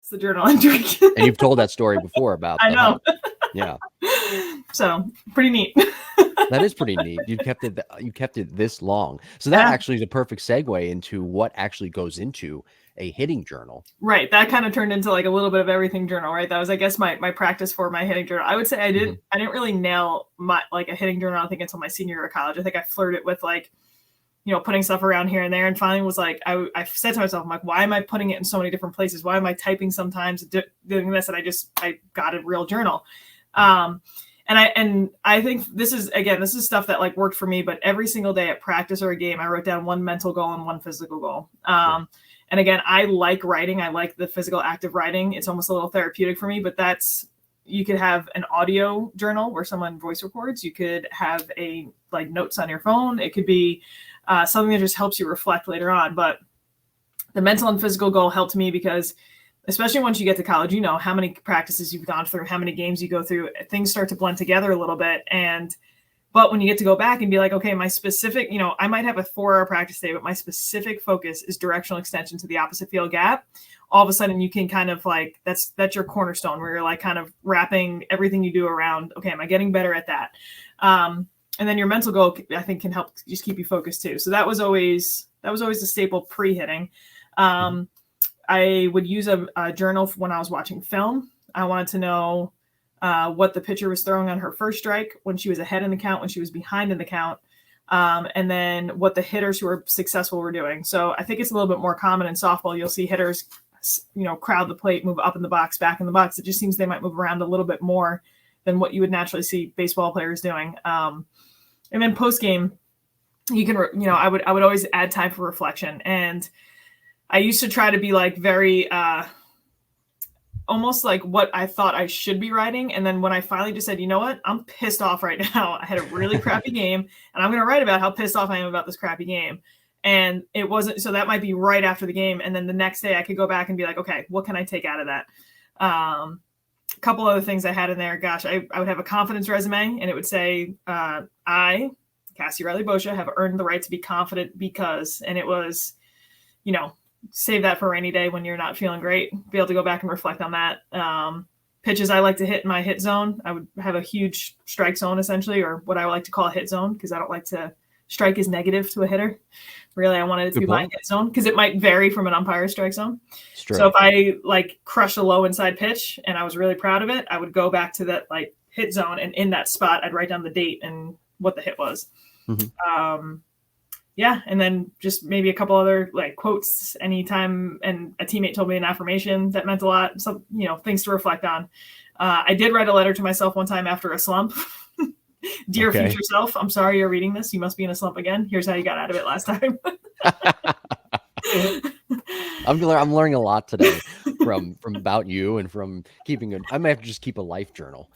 It's the journal entry. And you've told that story before about I the know. hunt. Yeah. So pretty neat. That is pretty neat. You kept it this long. So that actually is a perfect segue into what actually goes into a hitting journal. Right. That kind of turned into like a little bit of everything journal, right? That was, I guess, my practice for my hitting journal. I would say I didn't really nail like a hitting journal, I think, until my senior year of college. I think I flirted with like, putting stuff around here and there, and finally was like, I said to myself, I'm like, why am I putting it in so many different places? Why am I typing sometimes, doing this? And I got a real journal. And I think this is stuff that like worked for me, but every single day at practice or a game, I wrote down one mental goal and one physical goal. And again, I like writing. I like the physical active writing. It's almost a little therapeutic for me, but you could have an audio journal where someone voice records. You could have like notes on your phone. It could be something that just helps you reflect later on. But the mental and physical goal helped me because especially once you get to college, how many practices you've gone through, how many games you go through, things start to blend together a little bit. But when you get to go back and be like, okay, my specific, I might have a 4-hour practice day, but my specific focus is directional extension to the opposite field gap. All of a sudden you can kind of like, that's your cornerstone where you're like kind of wrapping everything you do around, okay, am I getting better at that? And then your mental goal, I think, can help just keep you focused too. So that was always a staple pre-hitting. I would use a journal when I was watching film. I wanted to know what the pitcher was throwing on her first strike, when she was ahead in the count, when she was behind in the count, and then what the hitters who were successful were doing. So I think it's a little bit more common in softball. You'll see hitters, crowd the plate, move up in the box, back in the box. It just seems they might move around a little bit more than what you would naturally see baseball players doing. And then post game, you can, I would always add time for reflection. And I used to try to be like very, almost like what I thought I should be writing. And then when I finally just said, you know what, I'm pissed off right now. I had a really crappy game and I'm going to write about how pissed off I am about this crappy game. And it wasn't, so that might be right after the game. And then the next day I could go back and be like, okay, what can I take out of that? A couple other things I had in there. Gosh, I would have a confidence resume and it would say, I, Cassie Reilly-Boccia, have earned the right to be confident because, and it was, save that for a rainy day when you're not feeling great, be able to go back and reflect on that. Pitches I like to hit in my hit zone. I would have a huge strike zone essentially, or what I would like to call a hit zone, because I don't like to strike is negative to a hitter. Really, I wanted it to be my hit zone because it might vary from an umpire's strike zone. So if I like crush a low inside pitch and I was really proud of it, I would go back to that like hit zone, and in that spot, I'd write down the date and what the hit was. Yeah. And then just maybe a couple other like quotes anytime. And a teammate told me an affirmation that meant a lot. Some, things to reflect on. I did write a letter to myself one time after a slump. Dear future self, I'm sorry you're reading this. You must be in a slump again. Here's how you got out of it last time. I'm learning a lot today from about you and from keeping I might have to just keep a life journal.